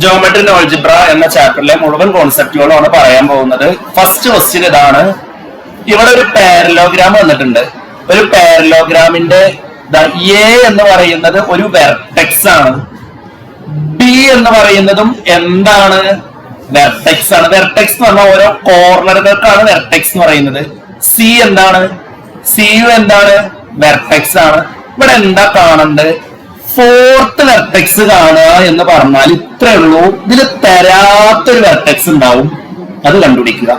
Geometry algebra എന്ന ചാപ്റ്ററിലെ മുഴുവൻ കോൺസെപ്റ്റുകളാണ് പറയാൻ പോകുന്നത്. ഫസ്റ്റ് ക്വസ്റ്റ്യൻ ഇതാണ്. ഇവിടെ ഒരു പാരലോഗ്രാം വന്നിട്ടുണ്ട്. ഒരു പാരലോഗ്രാമിന്റെ എ എന്ന് പറയുന്നത് ഒരു വെർട്ടെക്സ് ആണ്. ബി എന്ന് പറയുന്നതും എന്താണ്? വെർട്ടെക്സ് ആണ്. വെർട്ടെക്സ് എന്ന് പറഞ്ഞാൽ ഓരോ കോർണറുകൾക്കാണ് വെർട്ടെക്സ് എന്ന് പറയുന്നത്. സി എന്താണ്? സിയു എന്താണ്? വെർട്ടെക്സ് ആണ്. ഇവിടെ എന്താ കാണേണ്ടത്? ഫോർത്ത് വെർട്ടെക്സ് കാണുക എന്ന് പറഞ്ഞാൽ ഇത്രേ ഉള്ളൂ. ഇതിൽ തരാത്തൊരു വെർട്ടെക്സ് ഉണ്ടാവും, അത് കണ്ടുപിടിക്കുക.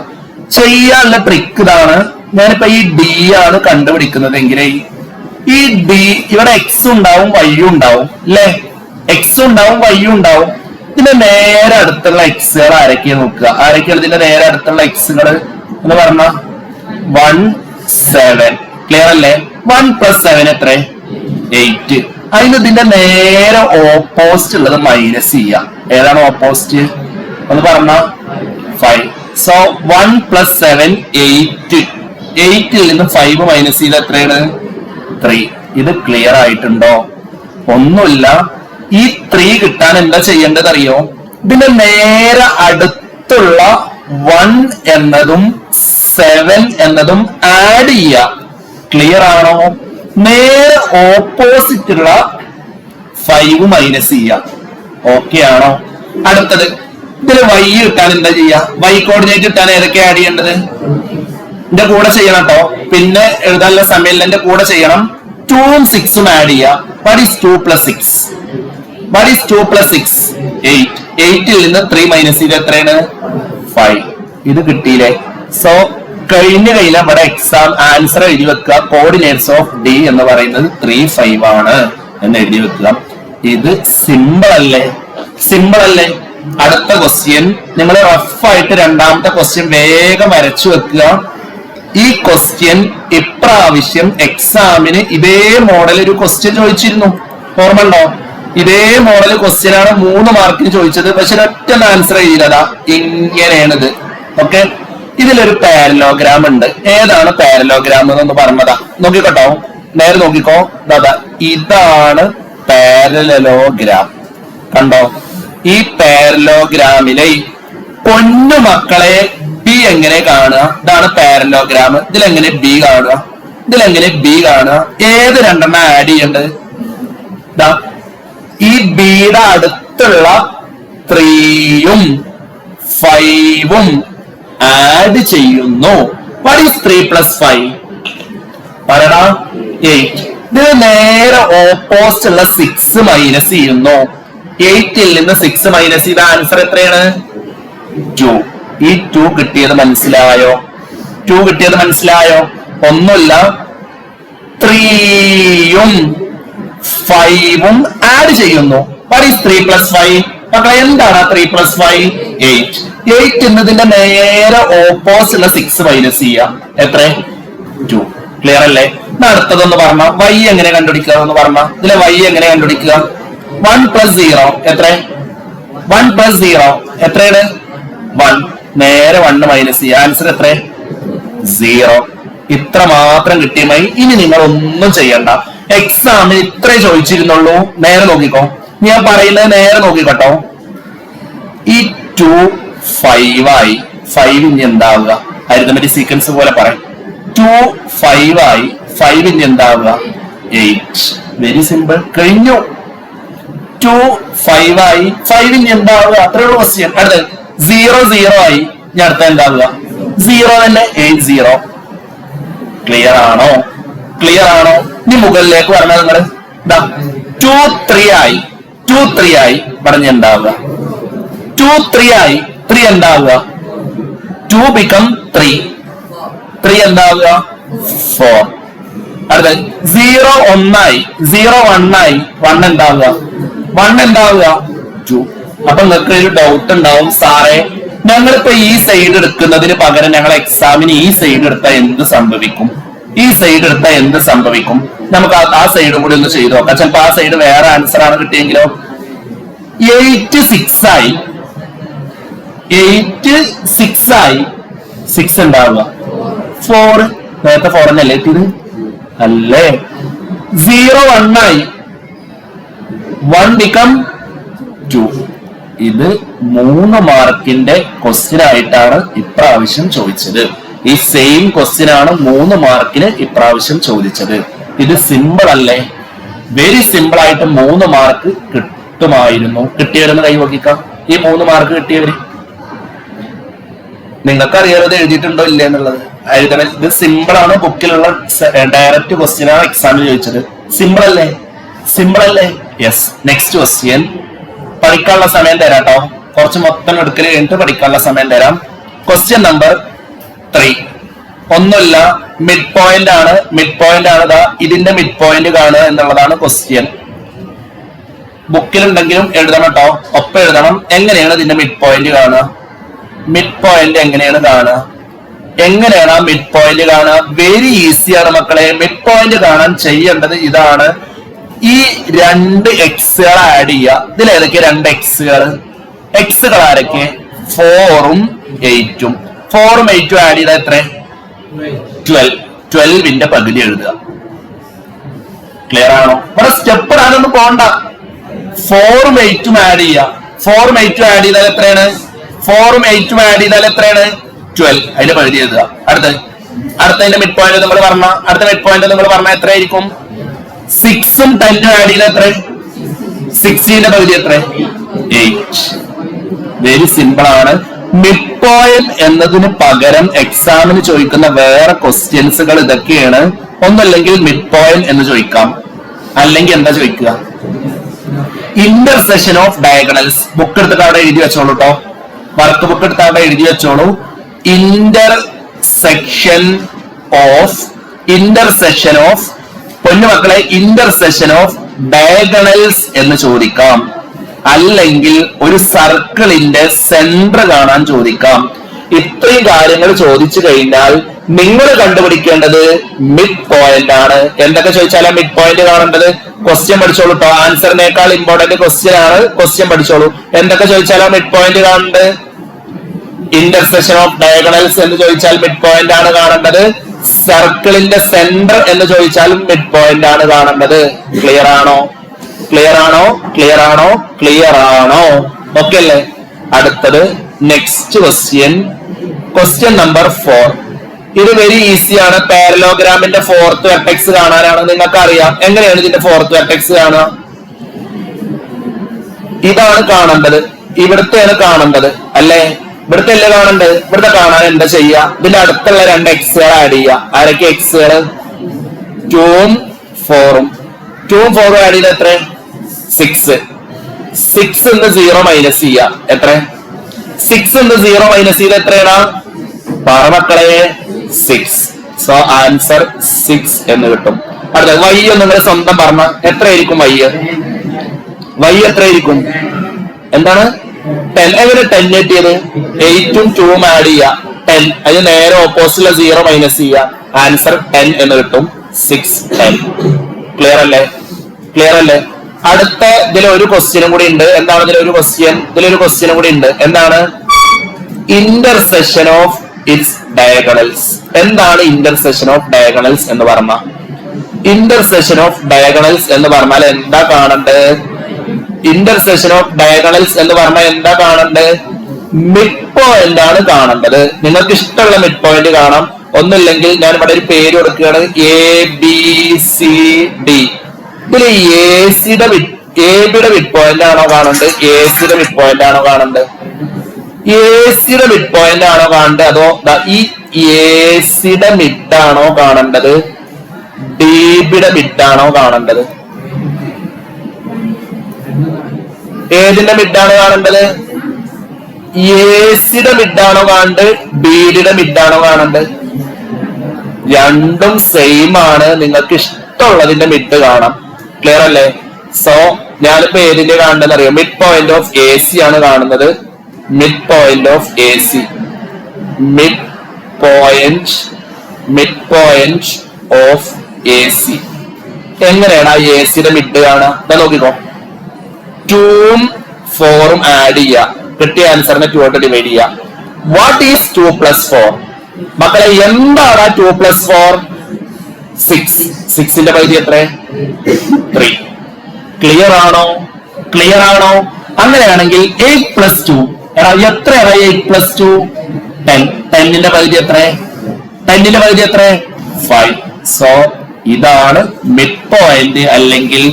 ചെയ്യാനുള്ള ട്രിക്ക് ഇതാണ്. ഞാനിപ്പോ ഈ ഡി ആണ് കണ്ടുപിടിക്കുന്നതെങ്കിൽ ഈ ഡി ഇവിടെ എക്സ് ഉണ്ടാവും വൈയും ഉണ്ടാവും അല്ലെ? എക്സ് ഉണ്ടാവും വൈയും ഉണ്ടാവും. ഇതിന്റെ നേരെ അടുത്തുള്ള എക്സുകൾ ആരൊക്കെയാണ് നോക്കുക. ആരൊക്കെയാണ് ഇതിന്റെ നേരെ അടുത്തുള്ള എക്സുകൾ എന്ന് പറഞ്ഞ 1 7. ക്ലിയർ അല്ലേ? 1 + 7 എത്ര? 8. അതിന് ഇതിന്റെ നേരെ ഓപ്പോസിറ്റ് ഉള്ളത് മൈനസ് ചെയ്യാം. ഏതാണ് ഓപ്പോസിറ്റ് എന്ന് പറഞ്ഞ 5. സോ 1 + 7 8. 8ൽ നിന്ന് 5 മൈനസ് ചെയ്ത് എത്രയാണ്? 3. ഇത് ക്ലിയർ ആയിട്ടുണ്ടോ? ഒന്നുമില്ല. ഈ 3 കിട്ടാൻ എന്താ ചെയ്യേണ്ടത് അറിയോ? ഇതിന്റെ നേരെ അടുത്തുള്ള 1 എന്നതും 7 എന്നതും ആഡ് ചെയ്യാം. ക്ലിയർ ആണോ? നേരെ ഓപ്പോസിറ്റ് ഉള്ള 5 മൈനസ് ചെയ്യാം. ഓക്കെ ആണോ? അടുത്തത് ഇതിൽ y കിട്ടാൻ എന്താ ചെയ്യാ? y കോർഡിനേറ്റ് കിട്ടാൻ ഏതൊക്കെ ആഡ് ചെയ്യേണ്ടത്? എന്റെ കൂടെ ചെയ്യണം കേട്ടോ. പിന്നെ എഴുതാനുള്ള സമയം എന്റെ കൂടെ ചെയ്യണം. 2ഉം 6ഉം ആഡ് ചെയ്യാം. What is 2 + 6? What is 2 + 6? 8. 8ൽ നിന്ന് 3 മൈനസ് ചെയ്ത് എത്രയാണ്? 5. ഇത് കിട്ടിയില്ലേ? സോ കഴിഞ്ഞ ഇവിടെ എക്സാം ആൻസർ എഴുതി വെക്കുക. കോർഡിനേറ്റ്സ് ഓഫ് ഡി എന്ന് പറയുന്നത് 3 5 ആണ് എന്ന് എഴുതി വെക്കുക. ഇത് സിമ്പിൾ അല്ലേ? സിമ്പിൾ അല്ലേ? അടുത്ത ക്വസ്റ്റ്യൻ നിങ്ങൾ റഫായിട്ട് രണ്ടാമത്തെ ക്വസ്റ്റ്യൻ വേഗം വരച്ചു വെക്കുക. ഈ ക്വസ്റ്റ്യൻ ഇപ്രാവശ്യം എക്സാമിന് ഇതേ മോഡൽ ഒരു ക്വസ്റ്റ്യൻ ചോദിച്ചിരുന്നു. ഓർമ്മ ഉണ്ടോ? ഇതേ മോഡൽ ക്വസ്റ്റ്യൻ ആണ് 3 മാർക്കിന് ചോദിച്ചത്. പക്ഷെ ഒറ്റ ആൻസർ എഴുതിയതാ. ഇങ്ങനെയാണിത്. ഓക്കെ, ഇതിലൊരു പാരലോഗ്രാം ഉണ്ട്. ഏതാണ് പാരലോഗ്രാം എന്നൊന്ന് പറഞ്ഞതാ. നോക്കിക്കോട്ടോ, നേരെ നോക്കിക്കോ. ദാദാ ഇതാണ് പാരലോഗ്രാം. കണ്ടോ? ഈ പാരലോഗ്രാമിലെ പൊന്നു മക്കളെ ബി എങ്ങനെ കാണുക? ഇതാണ് പാരലോഗ്രാം. ഇതിലെങ്ങനെ ബി കാണുക? ഇതിലെങ്ങനെ ബി കാണുക? ഏത് രണ്ടെണ്ണം ആഡ് ചെയ്യേണ്ടത്? ഈ ബിയുടെ അടുത്തുള്ള 3ഉം 5ഉം ആഡ് ചെയ്യുന്നു. What is 3 + 5? പറയടാ. 8. ഇതിന് നേരെ ഓപ്പോസിറ്റ് ഉള്ള 6 മൈനസ് ചെയ്യുന്നു. 8ൽ നിന്ന് 6 മൈനസ് ചെയ്ത ആൻസർ എത്രയാണ്? 2. ഈ 2 കിട്ടിയത് മനസ്സിലായോ? 2 കിട്ടിയത് മനസ്സിലായോ? ഒന്നുമില്ല. 3ഉം 5ഉം ആഡ് ചെയ്യുന്നു. What is 3 + 5? മക്കളെ എന്താണ് 3 + 5? 8. 8 എന്നതിന്റെ നേരെ ഓപ്പോസിറ്റ് ഉള്ള 6 മൈനസ് ചെയ്യാം. എത്ര? 2. ക്ലിയർ അല്ലേ? അടുത്തതൊന്ന് പറഞ്ഞ y എങ്ങനെ കണ്ടുപിടിക്കുക എന്ന് പറഞ്ഞ. ഇതിലെ y എങ്ങനെ കണ്ടുപിടിക്കുക? 1 + 0 എത്ര? 1 + 0 എത്രയാണ്? 1. നേരെ 1 മൈനസ് ചെയ്യുക. ആൻസർ എത്ര? 0. ഇത്ര മാത്രം കിട്ടിയ മതി. ഇനി നിങ്ങൾ ഒന്നും ചെയ്യണ്ട. എക്സാമിന് ഇത്രേ ചോദിച്ചിരുന്നുള്ളൂ. നേരെ നോക്കിക്കോ. ഞാൻ പറയുന്നത് നേരെ നോക്കിക്കോട്ടോ. ഈ 2 5 ആയി. 5 ഇനി എന്താവുക? അരിതമെറ്റിക് സീക്വൻസ് പോലെ പറയും. 2 5 ആയി. 5 ഇനി എന്താവുക? 8. Very simple. കഴിഞ്ഞു. 2 5 ആയി. 5 ഇനി എന്താവുക? അത്രയുള്ള ക്വസ്റ്റ്യൻ. അടുത്തത് 0 0 ആയി. ഇനി അടുത്ത എന്താവുക? 0 തന്നെ. 8 0. ക്ലിയർ ആണോ? ക്ലിയർ ആണോ? ഇനി മുകളിലേക്ക് പറഞ്ഞാൽ നിങ്ങൾ 2 3 ആയി. 2 3 ആയി. പറഞ്ഞ എന്താവുക? 2 3 ആയി. 3 എന്താവുക? 2 become 3. 3 എന്താവുക? 4. അടുത്ത 0 1 ആയി. 0 1 ആയി. 1 എന്താവുക? 1 എന്താവുക? 2. അപ്പൊ നിങ്ങൾക്ക് ഒരു ഡൗട്ട് ഉണ്ടാവും, സാറേ ഞങ്ങളിപ്പോ ഈ സൈഡ് എടുക്കുന്നതിന് പകരം ഞങ്ങൾ എക്സാമിന് ഈ സൈഡ് എടുത്താൽ എന്ത് സംഭവിക്കും? ഈ സൈഡ് എടുത്താൽ എന്ത് സംഭവിക്കും? നമുക്ക് ആ സൈഡും കൂടി ഒന്ന് ചെയ്തു നോക്കാം. ചിലപ്പോ ആ സൈഡ് വേറെ ആൻസർ ആണ് കിട്ടിയെങ്കിലോ. 8 6 ആയി. 8 6 ആയി. 6 ഉണ്ടാവുക? 4. നേരത്തെ 4 എന്നല്ലേ എത്തിയത്? അല്ലേ? 0 1 ആയി. 1 become 2. ഇത് 3 മാർക്കിന്റെ ക്വസ്റ്റ്യൻ ആയിട്ടാണ് ഇപ്രാവശ്യം ചോദിച്ചത്. ഈ സെയിം ക്വസ്റ്റ്യൻ ആണ് 3 മാർക്കിന് ഇപ്രാവശ്യം ചോദിച്ചത്. ഇത് സിമ്പിൾ അല്ലേ? വെരി സിമ്പിൾ ആയിട്ട് 3 മാർക്ക് കിട്ടുമായിരുന്നു. കിട്ടിയവരെന്ന് കൈ നോക്കിക്കാം. ഈ 3 മാർക്ക് കിട്ടിയവര് നിങ്ങൾക്ക് അറിയാതെ എഴുതിയിട്ടുണ്ടോ ഇല്ലേ എന്നുള്ളത് എഴുതണം. ഇത് സിമ്പിൾ ആണ്. ബുക്കിലുള്ള ഡയറക്റ്റ് ക്വസ്റ്റ്യൻ ആണ് എക്സാമിൽ ചോദിച്ചത്. സിമ്പിൾ അല്ലേ? സിമ്പിൾ അല്ലേ? യെസ്. Next question. പഠിക്കാനുള്ള സമയം തരാം കേട്ടോ. കുറച്ച് മൊത്തം എടുക്കൽ കഴിഞ്ഞിട്ട് പഠിക്കാനുള്ള സമയം തരാം. ക്വസ്റ്റ്യൻ നമ്പർ 3 ഒന്നുമില്ല, മിഡ് പോയിന്റ് ആണ്. മിഡ് പോയിന്റ് ആണ് ഇതിന്റെ മിഡ് പോയിന്റ് കാണുക എന്നുള്ളതാണ് ക്വസ്റ്റ്യൻ. ബുക്കിലുണ്ടെങ്കിലും എഴുതണം കേട്ടോ, ഒപ്പം എഴുതണം. എങ്ങനെയാണ് ഇതിന്റെ മിഡ് പോയിന്റ് കാണുക? മിഡ് പോയിന്റ് എങ്ങനെയാണ് കാണുക? എങ്ങനെയാണ് ആ മിഡ് പോയിന്റ് കാണുക? വെരി ഈസിയാണ് മക്കളെ. മിഡ് പോയിന്റ് കാണാൻ ചെയ്യേണ്ടത് ഇതാണ്. ഈ 2 എക്സുകൾ ആഡ് ചെയ്യുക. ഇതിലേതൊക്കെ 2 എക്സുകൾ? എക്സുകൾ ആരൊക്കെ? 4ഉം 8ഉം. 4ഉം 8ഉം ആഡ് ചെയ്താൽ എത്ര? 12. 12ന്റെ പകുതി എഴുതുക. ക്ലിയർ ആണോ? ഇവിടെ സ്റ്റെപ്പ് ഇടാനൊന്നും പോകണ്ട. 4ഉം 8ഉം ആഡ് ചെയ്യുക. 4ഉം 8ഉം ആഡ് ചെയ്താൽ എത്രയാണ്? 4ഉം 8ഉം ആഡ് ചെയ്താൽ എത്രയാണ്? 12. അതിന്റെ പകുതി എഴുതുക. അടുത്തതിന്റെ മിഡ് പോയിന്റ് നിങ്ങൾ പറഞ്ഞ അടുത്ത മിഡ് പോയിന്റ് നിങ്ങൾ പറഞ്ഞ എത്രയായിരിക്കും? 6ഉം 10ഉം ആഡ് ചെയ്താൽ എത്ര? 16ന്റെ പകുതി എത്ര? 8. വെരി സിമ്പിൾ ആണ്. മിഡ് പോയിന്റ് എന്നതിന് പകരം എക്സാമിന് ചോദിക്കുന്ന വേറെ ക്വസ്റ്റ്യൻസുകൾ ഇതൊക്കെയാണ്. ഒന്നല്ലെങ്കിൽ മിഡ് പോയിന്റ് എന്ന് ചോദിക്കാം, അല്ലെങ്കിൽ എന്താ ചോദിക്കുക? Intersection of diagonals. ബുക്ക് എടുത്തിട്ട് അവിടെ എഴുതി വെച്ചോളൂ കേട്ടോ. വർക്ക് ബുക്ക് എടുത്ത് അവിടെ എഴുതി വെച്ചോളൂ. ഇന്റർസെക്ഷൻ ഓഫ് പൊന്നു മക്കളെ, ഇന്റർസെക്ഷൻ ഓഫ് ഡയഗണൽസ് എന്ന് ചോദിക്കാം. അല്ലെങ്കിൽ ഒരു സർക്കിളിന്റെ സെന്റർ കാണാൻ ചോദിക്കാം. ഇത്രയും കാര്യങ്ങൾ ചോദിച്ചു കഴിഞ്ഞാൽ നിങ്ങൾ കണ്ടുപിടിക്കേണ്ടത് മിഡ് പോയിന്റ് ആണ്. എന്തൊക്കെ ചോദിച്ചാലും മിഡ് പോയിന്റ് കാണേണ്ടത്? ക്വസ്റ്റ്യൻ പഠിച്ചോളൂ കേട്ടോ. ആൻസറിനേക്കാൾ ഇമ്പോർട്ടന്റ് ക്വസ്റ്റ്യൻ ആണ്. ക്വസ്റ്റ്യൻ പഠിച്ചോളൂ. എന്തൊക്കെ ചോദിച്ചാലും മിഡ് പോയിന്റ് കാണേണ്ടത്? ഇന്റർസെക്ഷൻ ഓഫ് ഡയഗണൽസ് എന്ന് ചോദിച്ചാൽ മിഡ് പോയിന്റ് ആണ് കാണേണ്ടത്. സർക്കിളിന്റെ സെന്റർ എന്ന് ചോദിച്ചാലും മിഡ് പോയിന്റ് ആണ് കാണേണ്ടത്. ക്ലിയർ ആണോ? ക്ലിയർ ആണോ? ക്ലിയർ ആണോ? ക്ലിയർ ആണോ? ഓക്കെ അല്ലേ? അടുത്തത് നെക്സ്റ്റ് ക്വസ്റ്റ്യൻ. Question number 4. ഇത് വെരി ഈസിയാണ്. പാരലോഗ്രാമിന്റെ 4th വെർട്ടെക്സ് കാണാനാണ്. നിങ്ങൾക്ക് അറിയാം. എങ്ങനെയാണ് ഇതിന്റെ 4th വെർട്ടെക്സ് കാണുക? ഇതാണ് കാണേണ്ടത്. ഇവിടുത്തെയാണ് കാണേണ്ടത് അല്ലേ? ഇവിടുത്തെ അല്ലേ കാണേണ്ടത്? ഇവിടുത്തെ കാണാൻ എന്താ ചെയ്യുക? ഇതിന്റെ അടുത്തുള്ള 2 എക്സുകൾ ആഡ് ചെയ്യുക. ആരൊക്കെ എക്സുകൾ? 2ഉം 4ഉം. 2ഉം 4ഉം ആഡ് ചെയ്ത എത്ര? 6. 6 എന്ന് 0 മൈനസ് ചെയ്യുക. എത്ര? 6 എന്ന് 0 മൈനസ് ചെയ്ത് എത്രയാണ്? പറ മക്കളെ, 6. സോ ആൻസർ 6 എന്ന് കിട്ടും. അടുത്ത y എന്ന് നിങ്ങൾ സ്വന്തം പറഞ്ഞ എത്രയായിരിക്കും? y എത്രയായിരിക്കും? എന്താണ്? 10. എങ്ങനെ 10 കിട്ടിയത്? 8ഉം 2ഉം ആഡ് ചെയ്യുക. 10. അതിന് നേരെ ഓപ്പോസിറ്റുള്ള 0 മൈനസ് ചെയ്യുക. ആൻസർ 10 എന്ന് കിട്ടും. 6 10. ക്ലിയർ അല്ലേ? ക്ലിയർ അല്ലേ? അടുത്ത ഇതിലൊരു ക്വസ്റ്റ്യനും കൂടി ഉണ്ട്. എന്താണ് ഇതിലൊരു ക്വസ്റ്റ്യൻ? ഇതിലൊരു ക്വസ്റ്റ്യനും കൂടി ഉണ്ട്. എന്താണ്? Intersection of its diagonals. എന്താണ് ഇന്റർസെക്ഷൻ ഓഫ് ഡയഗണൽസ് എന്ന് പറഞ്ഞ? ഇന്റർസെക്ഷൻ ഓഫ് ഡയഗണൽസ് എന്ന് പറഞ്ഞാൽ എന്താ കാണണ്ടത്? ഇന്റർസെക്ഷൻ ഓഫ് ഡയഗണൽസ് എന്ന് പറഞ്ഞാൽ എന്താ കാണണ്ടത്? മിഡ് പോയിന്റ് ആണ് കാണേണ്ടത്. നിങ്ങൾക്ക് ഇഷ്ടമുള്ള മിഡ് പോയിന്റ് കാണാം. ഒന്നില്ലെങ്കിൽ ഞാൻ ഇവിടെ ഒരു പേര് കൊടുക്കുകയാണ്, ABCD. ഇതിൽ എബിയുടെ മിഡ് പോയിന്റ് ആണോ കാണേണ്ടത്? എസിയുടെ മിഡ് പോയിന്റ് ആണോ കാണേണ്ടത്? എസിയുടെ മിഡ് പോയിന്റ് ആണോ കാണേണ്ടത്? അതോ ഈ എസിയുടെ മിഡ് ആണോ കാണേണ്ടത്? ഡിബിയുടെ മിഡ് ആണോ കാണേണ്ടത്? ഏതിന്റെ മിഡാണ് കാണേണ്ടത്? എസിയുടെ മിഡാണോ കാണേണ്ടത്? ബിഡിയുടെ മിഡാണോ കാണേണ്ടത്? രണ്ടും സെയിം ആണ്. നിങ്ങൾക്ക് ഇഷ്ടമുള്ളതിന്റെ മിഡ് കാണാം. ക്ലിയർ അല്ലേ? സോ ഞാനിപ്പോ ഏതിന്റെ കാണേണ്ടത് അറിയാം? മിഡ് പോയിന്റ് ഓഫ് AC ആണ് കാണുന്നത്. Mid point of AC. Mid point of AC. എങ്ങനെയാണ് ആ എസിയുടെ മിഡ് കാണുക? നോക്കിക്കോ. 2ഉം 4ഉം ആഡ് ചെയ്യുക. കിട്ടിയ ആൻസറിനെ 2 ആയിട്ട് ഡിവൈഡ് ചെയ്യുക. What is 2 + 4? മക്കളെ എന്താണ് 2 + 4? 6. 6ന്റെ പകുതി എത്ര? 3. ക്ലിയർ ആണോ? ക്ലിയർ ആണോ? അങ്ങനെയാണെങ്കിൽ 8+2 എത്രയാണ് 8+2? 10. 10ന്റെ പകുതി എത്ര? 10ന്റെ പകുതി എത്ര? 5. സോ ഇതാണ് മിഡ് പോയിന്റ് അല്ലെങ്കിൽ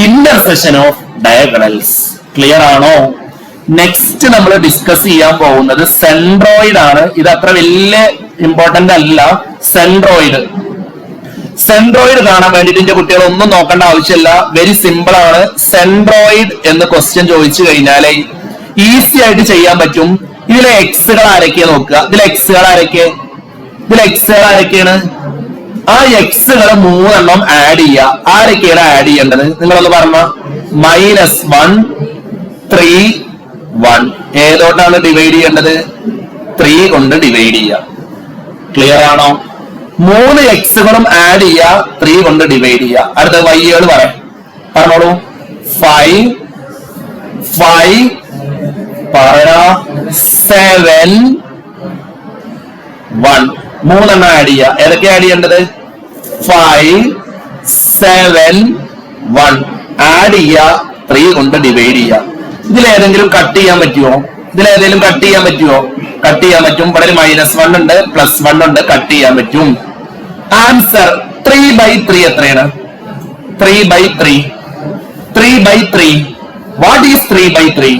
ഇന്റർസെക്ഷൻ ഓഫ് ഡയഗണൽസ്. ക്ലിയർ ആണോ? നെക്സ്റ്റ് നമ്മൾ ഡിസ്കസ് ചെയ്യാൻ പോകുന്നത് സെൻട്രോയിഡ് ആണ്. ഇത് അത്ര വലിയ ഇമ്പോർട്ടന്റ് അല്ല. സെൻട്രോയിഡ് കാണാൻ വേണ്ടിട്ട് എന്റെ കുട്ടികൾ ഒന്നും നോക്കേണ്ട ആവശ്യമില്ല. വെരി സിമ്പിൾ ആണ്. സെൻട്രോയിഡ് എന്ന് ക്വസ്റ്റ്യൻ ചോദിച്ചു കഴിഞ്ഞാലേ ഈസി ആയിട്ട് ചെയ്യാൻ പറ്റും. ഇതിലെ എക്സുകൾ ആരൊക്കെയാ നോക്കുക. ഇതിലെ എക്സുകൾ ആരൊക്കെയാണ്? ആ എക്സുകൾ 3 ആഡ് ചെയ്യുക. ആരൊക്കെയാണ് ആഡ് ചെയ്യേണ്ടത്? നിങ്ങളൊന്ന് പറഞ്ഞ -1 3 1. ഏതോട്ടാണ് ഡിവൈഡ് ചെയ്യേണ്ടത്? 3 കൊണ്ട് ഡിവൈഡ് ചെയ്യുക. ക്ലിയർ ആണോ? 3 എക്സുകളും ആഡ് ചെയ്യുക, 3 കൊണ്ട് ഡിവൈഡ് ചെയ്യുക. അടുത്ത വൈകൾ പറഞ്ഞോളൂ. 5 7 1. 3 ആഡ് ചെയ്യുക. ഏതൊക്കെ ആഡ് ചെയ്യേണ്ടത്? 5 7 1 ആഡ് ചെയ്യുക, 3 കൊണ്ട് ഡിവൈഡ് ചെയ്യുക. ഇതിലേതെങ്കിലും കട്ട് ചെയ്യാൻ പറ്റുമോ? കട്ട് ചെയ്യാൻ പറ്റും. ഇവിടെ ഒരു -1 ഉണ്ട്, +1 ഉണ്ട്, കട്ട് ചെയ്യാൻ പറ്റും. ആൻസർ 3/3 എത്രയാണ്? 3/3. What is 3/3?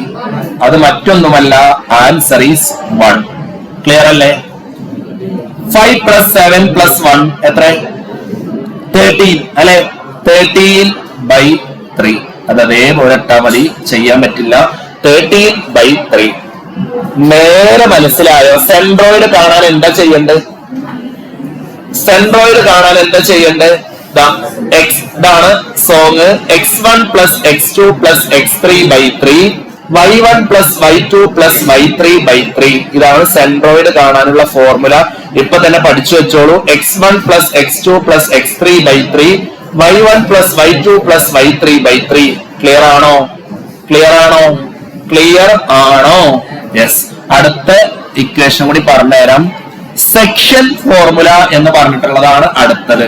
അത് മറ്റൊന്നുമല്ല, ആൻസർ ഈസ് 1. ക്ലിയർ അല്ലേ? 5 + 7 + 1 എത്ര? 13 അല്ലെ? 13/3. അത് അതേപോലെ ഇട്ടാ മതി, ചെയ്യാൻ പറ്റില്ല. 13/3. നേരെ മനസ്സിലായോ? സെൻട്രോയിഡ് കാണാൻ എന്താ ചെയ്യേണ്ടത്? ഇതാണ് song. x1 + x2 + x3/3 y1 + y2 + y3/3. ഇതാണ് സെൻട്രോയിഡ് കാണാനുള്ള ഫോർമുല. ഇപ്പൊ തന്നെ പഠിച്ചു വെച്ചോളൂ. x1 + x2 + x3/3 y1 + y2 + y3/3. Clear ആണോ? യെസ്. അടുത്ത ഇക്വേഷൻ കൂടി പറഞ്ഞുതരാം. സെക്ഷൻ ഫോർമുല എന്ന് പറഞ്ഞിട്ടുള്ളതാണ് അടുത്തത്.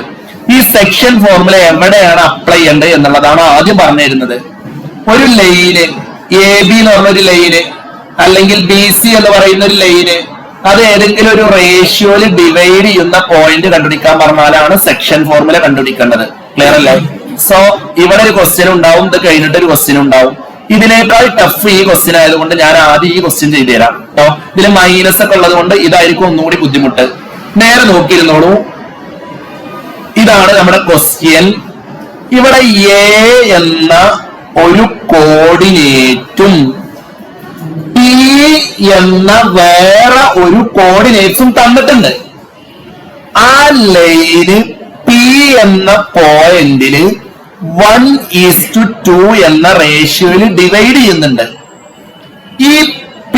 ഈ സെക്ഷൻ ഫോർമുല എവിടെയാണ് അപ്ലൈ ചെയ്യേണ്ടത് എന്നുള്ളതാണ് ആദ്യം പറഞ്ഞു തരുന്നത്. ഒരു ലൈന് AB എന്ന് പറഞ്ഞൊരു ലൈന് അല്ലെങ്കിൽ BC എന്ന് പറയുന്ന ഒരു ലൈന്, അത് ഏതെങ്കിലും ഒരു റേഷ്യോയിൽ ഡിവൈഡ് ചെയ്യുന്ന പോയിന്റ് കണ്ടുപിടിക്കാൻ പറഞ്ഞാലാണ് സെക്ഷൻ ഫോർമുല കണ്ടുപിടിക്കേണ്ടത്. ക്ലിയർ അല്ലേ? സോ ഇവിടെ ഒരു ക്വസ്റ്റ്യൻ ഉണ്ടാവും, ഇത് കഴിഞ്ഞിട്ട് ഒരു ക്വസ്റ്റ്യൻ ഉണ്ടാവും. ഇതിനേക്കാൾ ടഫ് ഈ ക്വസ്റ്റ്യൻ ആയതുകൊണ്ട് ഞാൻ ആദ്യം ഈ ക്വസ്റ്റ്യൻ ചെയ്തു തരാം കേട്ടോ. ഇതിൽ മൈനസ് ഒക്കെ ഉള്ളത് കൊണ്ട് ഇതായിരിക്കും ഒന്നുകൂടി ബുദ്ധിമുട്ട്. നേരെ നോക്കിയിരുന്നോളൂ. ഇതാണ് നമ്മുടെ ക്വസ്റ്റ്യൻ. ഇവിടെ A എന്ന ഒരു കോർഡിനേറ്റും P എന്ന വേറെ ഒരു കോർഡിനേറ്റ്സും തന്നിട്ടുണ്ട്. ആ ലൈന് P എന്ന പോയിന്റില് 1:2 എന്ന റേഷ്യോയിൽ ഡിവൈഡ് ചെയ്യുന്നുണ്ട്. ഈ P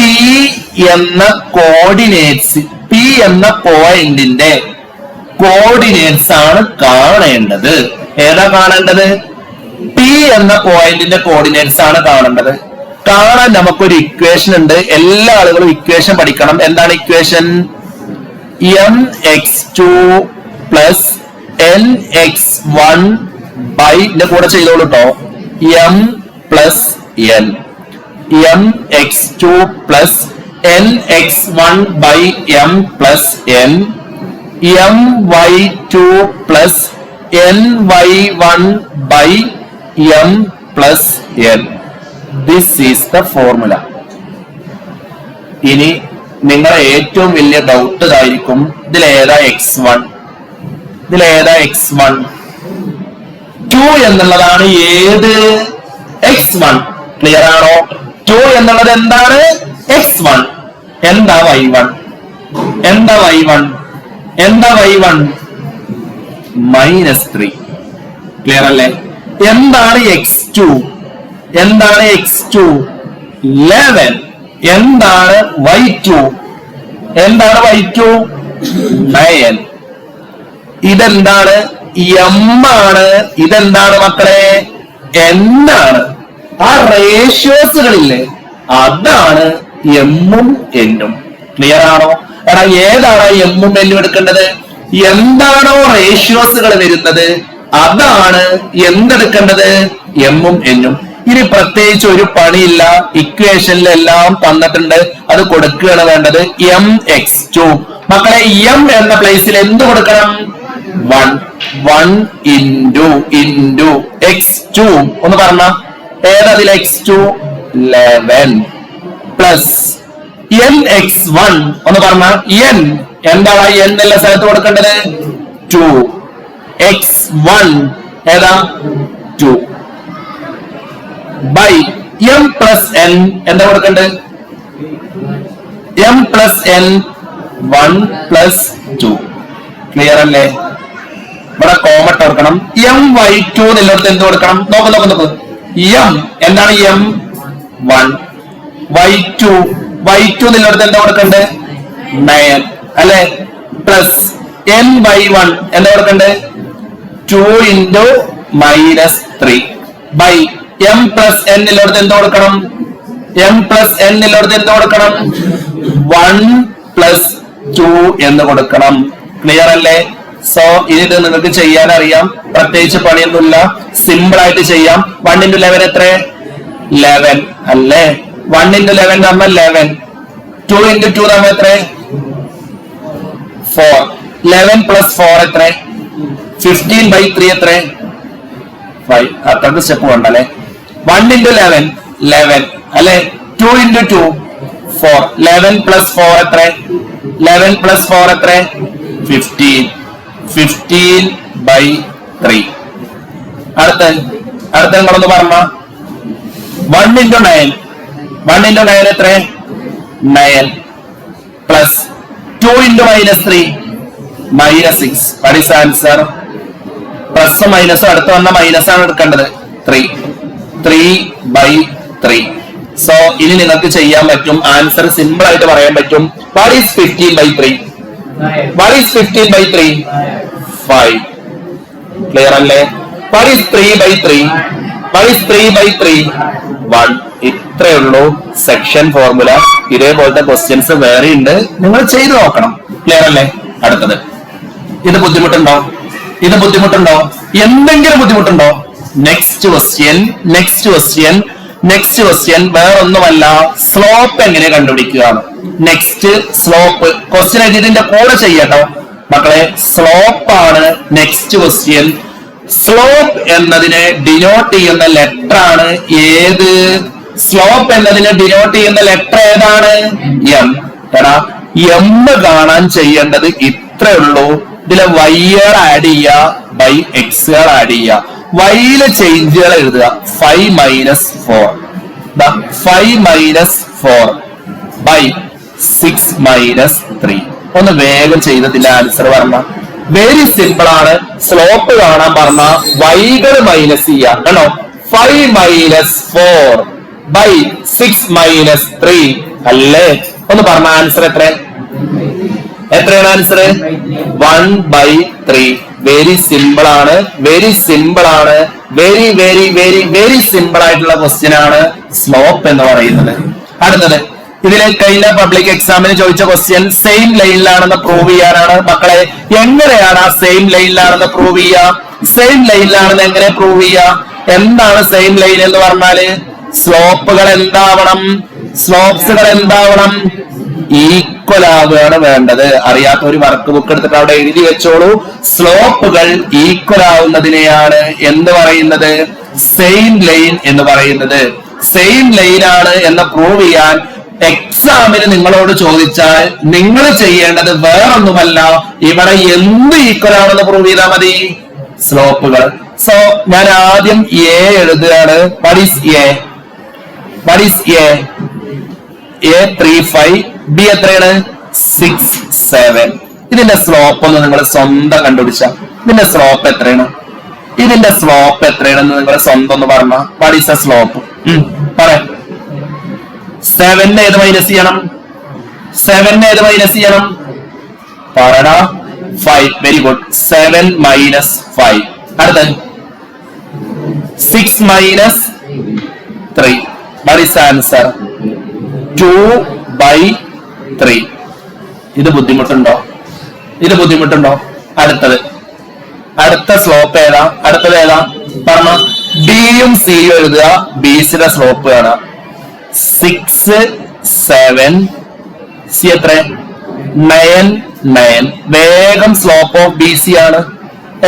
എന്ന കോർഡിനേറ്റ്സ്, P എന്ന പോയിന്റിന്റെ കോർഡിനേറ്റ്സ് ആണ് കാണേണ്ടത്. ഏതാ കാണേണ്ടത്? P എന്ന പോയിന്റിന്റെ കോർഡിനേറ്റ്സ് ആണ് കാണേണ്ടത്. കാണാൻ നമുക്കൊരു ഇക്വേഷൻ ഉണ്ട്. എല്ലാ ആളുകളും ഇക്വേഷൻ പഠിക്കണം. എന്താണ് ഇക്വേഷൻ? mx2 + nx1 ഇതിന്റെ കൂടെ ചെയ്തോളൂ കേട്ടോ. m + n. mx2 + nx1/m + n my2 + ny1/m + n. This is the formula. ഇനി നിങ്ങളെ ഏറ്റവും വലിയ ഡൗട്ട് ഇതായിരിക്കും, ഇതിലേതാ x1? 2 എന്നുള്ളതാണ് ഏത്? x1. ക്ലിയർ ആണോ? 2 എന്നുള്ളത് എന്താണ്? x1. എന്താ y1? -3. ക്ലിയർ അല്ലേ? എന്താണ് x2? 11. എന്താണ് y2? 9. ഇതെന്താണ്? m ആണ്. ഇതെന്താണ് മക്കളെ? n ആണ്. ആ റേഷ്യോസുകളില്ലേ, അതാണ് എമ്മും എന്നും. ക്ലിയർ ആണോ? എടാ, ഏതാണ് എമ്മും എന്നും എടുക്കേണ്ടത്? എന്താണോ റേഷ്യോസുകൾ വരുന്നത് അതാണ് എന്തെടുക്കേണ്ടത്? എമ്മും എന്നും. ഇനി പ്രത്യേകിച്ച് ഒരു പണിയില്ല, ഇക്വേഷനിലെല്ലാം തന്നിട്ടുണ്ട്, അത് കൊടുക്കുകയാണ് വേണ്ടത്. mx2 മക്കളെ m എന്ന പ്ലേസിൽ എന്ത് കൊടുക്കണം? 1 ഇൻറ്റു x2 ഒന്ന് പറഞ്ഞ ഏതതിൽ x2 11 പ്ലസ് nx1 ഒന്ന് പറഞ്ഞ n എന്താണ് n എന്നുള്ള സ്ഥലത്ത് കൊടുക്കേണ്ടത്? 2 x1 ഏതാ 2 ബൈ m പ്ലസ് n എന്താ കൊടുക്കേണ്ടത്? m plus n 1 plus 2. Clear അല്ലേ? ഇവിടെ കോമട്ട് ഓർക്കണം. my2 എന്നുള്ളത് എന്ത് കൊടുക്കണം? നോക്ക് m എന്താണ്? m 1 y2 എന്നുള്ളത് എന്താ കൊടുക്കണ്ടേ? 9 അല്ലെ? പ്ലസ് n/1 എന്താ കൊടുക്കണ്ടേ? 2 into -3 by m plus n എന്നുള്ളത് എന്ത് കൊടുക്കണം? m പ്ലസ് n എന്നുള്ളത് എന്ത് കൊടുക്കണം? 1 പ്ലസ് 2 എന്ന് കൊടുക്കണം. ക്ലിയർ അല്ലേ? സോ ഇത് നിങ്ങൾക്ക് ചെയ്യാൻ അറിയാം, പ്രത്യേകിച്ച് പണിയൊന്നുമില്ല, സിമ്പിൾ ആയിട്ട് ചെയ്യാം. 1 ഇൻറ്റു 11 എത്ര? 11 അല്ലേ? 1 ഇൻറ്റു 11 നമ്മൾ 11. 2 ഇൻറ്റു 2 നമ്മൾ എത്ര? 4. 11 പ്ലസ് 4 എത്ര? 15/3 എത്ര? 5. അത്രക്ക് സ്റ്റെപ്പ് വേണ്ടല്ലേ? 1 ഇൻറ്റു 11 11 അല്ലെ? 2 ഇൻറ്റു 2 4. 11 പ്ലസ് 4 എത്ര? 11 പ്ലസ് 4 എത്ര? 15. 15/3. അടുത്ത നിങ്ങളൊന്ന് പറഞ്ഞ 1 ഇൻറ്റു 9 എത്ര? 9 plus 2 into -3 -6. What is answer? Plus minus അടുത്ത് വന്ന മൈനസ് ആണ് എടുക്കേണ്ടത്. 3/3. സോ ഇനി നിങ്ങൾക്ക് ചെയ്യാൻ പറ്റും, ആൻസർ സിമ്പിൾ ആയിട്ട് പറയാൻ പറ്റും. What is 15/3? What is 15/3? 5. Clear അല്ലേ? What is 3/3? What is 3/3? 1. ഇത്രയേ ഉള്ളൂ സെക്ഷൻ ഫോർമുല. ഇതേപോലത്തെ ക്വസ്റ്റ്യൻസ് വേറെ ഉണ്ട്, നിങ്ങൾ ചെയ്തു നോക്കണം. ക്ലിയർ അല്ലേ? അടുത്തത്, ഇത് ബുദ്ധിമുട്ടുണ്ടോ? എന്തെങ്കിലും ബുദ്ധിമുട്ടുണ്ടോ? നെക്സ്റ്റ് ക്വസ്റ്റ്യൻ വേറൊന്നുമല്ല, സ്ലോപ്പ് എങ്ങനെ കണ്ടുപിടിക്കുക. നെക്സ്റ്റ് സ്ലോപ്പ് ക്വസ്റ്റ്യൻ ഇതിന്റെ കൂടെ ചെയ്യട്ടോ മക്കളെ. സ്ലോപ്പ് ആണ് നെക്സ്റ്റ് ക്വസ്റ്റ്യൻ. സ്ലോപ്പ് എന്നതിനെ ഡിനോട്ട് ചെയ്യുന്ന ലെറ്റർ ആണ് ഏത്? സ്ലോപ്പ് എന്നതിനെ ഡിനോട്ട് ചെയ്യുന്ന ലെറ്റർ ഏതാണ്? എം. എടാ എം കാണാൻ ചെയ്യേണ്ടത് ഇത്രേ ഉള്ളൂ. ഇതിലെ വൈകൾ ആഡ് ചെയ്യുക ബൈ എക്സുകൾ ആഡ് ചെയ്യുക. വൈയിലെ ചേഞ്ചുകൾ എഴുതുക. 5 - 4 5 - 4 ബൈ 6 - 3. ഒന്ന് വേഗം ചെയ്തതിന്റെ ആൻസർ പറഞ്ഞ വെരി സിമ്പിൾ ആണ്. സ്ലോപ്പ് കാണാൻ പറഞ്ഞ വൈകൾ മൈനസ് ചെയ്യാം കേട്ടോ. 5 - 4 ബൈ 6 - 3 അല്ലേ? ഒന്ന് പറഞ്ഞ ആൻസർ എത്രയാണ് ആൻസർ? 1/3. വെരി സിമ്പിൾ ആണ്. വെരി സിമ്പിൾ ആയിട്ടുള്ള ക്വസ്റ്റ്യൻ ആണ് സ്ലോപ്പ് എന്ന് പറയുന്നത്. അടുത്തത്, ഇതിലെ കഴിഞ്ഞ പബ്ലിക് എക്സാമിന് ചോദിച്ച ക്വസ്റ്റ്യൻ സെയിം ലൈനിലാണെന്ന് പ്രൂവ് ചെയ്യാനാണ്. മക്കളെ എങ്ങനെയാണ് ആ സെയിം ലൈനിലാണെന്ന് പ്രൂവ് ചെയ്യുക? സെയിം ലൈനിലാണെന്ന് എങ്ങനെ പ്രൂവ് ചെയ്യുക? എന്താണ് സെയിം ലൈൻ എന്ന് പറഞ്ഞാല്? സ്ലോപ്പുകൾ എന്താവണം? ഈക്വൽ ആവുകയാണ് വേണ്ടത്. അറിയാത്ത ഒരു വർക്ക് ബുക്ക് എടുത്തിട്ട് അവിടെ എഴുതി വെച്ചോളൂ. സ്ലോപ്പുകൾ ഈക്വൽ ആവുന്നതിനെയാണ് എന്ന് പറയുന്നത് സെയിം ലൈൻ എന്ന് പറയുന്നത്. സെയിം ലൈൻ ആണ് എന്ന് പ്രൂവ് ചെയ്യാൻ എക്സാമിന് നിങ്ങളോട് ചോദിച്ചാൽ നിങ്ങൾ ചെയ്യേണ്ടത് വേറൊന്നുമല്ല, ഇവിടെ എന്ത് ഈക്വൽ ആണെന്ന് പ്രൂവ് ചെയ്താൽ മതി, സ്ലോപ്പുകൾ. സോ ഞാൻ ആദ്യം എ എഴുതുകയാണ്. What is A? A 3/5, B എത്രയാണ്? 6 7. ഇതിന്റെ സ്ലോപ്പ് ഒന്ന് നിങ്ങൾ സ്വന്തം കണ്ടുപിടിച്ച. ഇതിന്റെ സ്ലോപ്പ് എത്രയാണ്? നിങ്ങൾ സ്വന്തം ഒന്ന് പറഞ്ഞ. What is the slope? പറയാം. 7 ഏത് മൈനസ് ചെയ്യണം? പറടാ. 5. Very good. 7 - 5. അടുത്ത 6 - 3. What is the answer? 2/3. ഇത് ബുദ്ധിമുട്ടുണ്ടോ? അടുത്ത സ്ലോപ്പ് ഏതാ? പറഞ്ഞ ഡിയും സിയും എഴുതുക, ബിസിയുടെ സ്ലോപ്പ് കാണാം. 6 7 സി എത്ര 9 9. വേഗം സ്ലോപ്പ് ഓഫ് ബി സി ആണ്.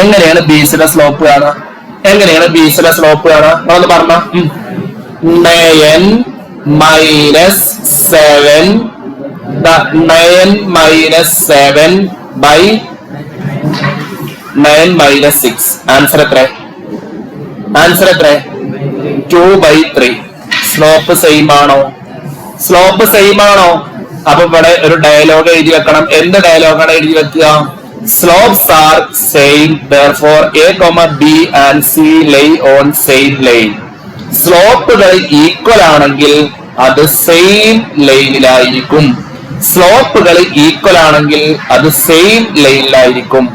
എങ്ങനെയാണ് ബിസിയുടെ സ്ലോപ്പ് കാണാ? എങ്ങനെയാണ് ബിസിയുടെ സ്ലോപ്പ് കാണാ? നമ്മളൊന്ന് പറഞ്ഞ 9 minus 7 9 minus 7 by 9 minus 6. Answer എത്ര? ആൻസർ എത്ര? 2/3. സ്ലോപ്പ് സെയിം ആണോ? സ്ലോപ്പ് സെയിം ആണോ? അപ്പൊ ഇവിടെ ഒരു ഡയലോഗ് എഴുതി വെക്കണം. എന്ത് ഡയലോഗാണ് എഴുതി വെക്കുക? Slopes are same therefore a, b and c lay on same lane. സ്ലോപ്പുകൾ ഈക്വൽ ആണെങ്കിൽ അത് സെയിം ലൈനിലായിരിക്കും. സ്ലോപ്പുകൾ ഈക്വൽ ആണെങ്കിൽ അത് സെയിം ലൈനിലായിരിക്കും.